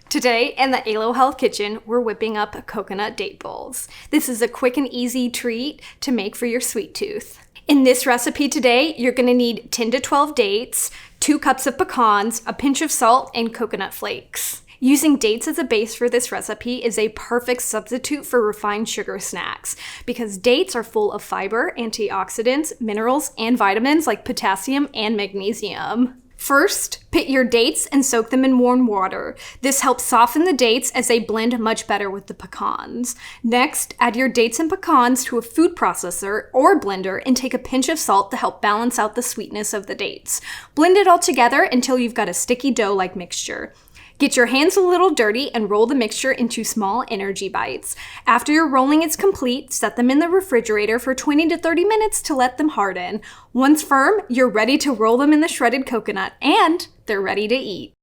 Today in the Aylo Health kitchen, we're whipping up coconut date bowls. This is a quick and easy treat to make for your sweet tooth. In this recipe today, you're gonna need 10 to 12 dates, 2 cups of pecans, a pinch of salt, and coconut flakes. Using dates as a base for this recipe is a perfect substitute for refined sugar snacks because dates are full of fiber, antioxidants, minerals, and vitamins like potassium and magnesium. First, pit your dates and soak them in warm water. This helps soften the dates as they blend much better with the pecans. Next, add your dates and pecans to a food processor or blender and take a pinch of salt to help balance out the sweetness of the dates. Blend it all together until you've got a sticky dough-like mixture. Get your hands a little dirty and roll the mixture into small energy bites. After your rolling is complete, set them in the refrigerator for 20 to 30 minutes to let them harden. Once firm, you're ready to roll them in the shredded coconut and they're ready to eat.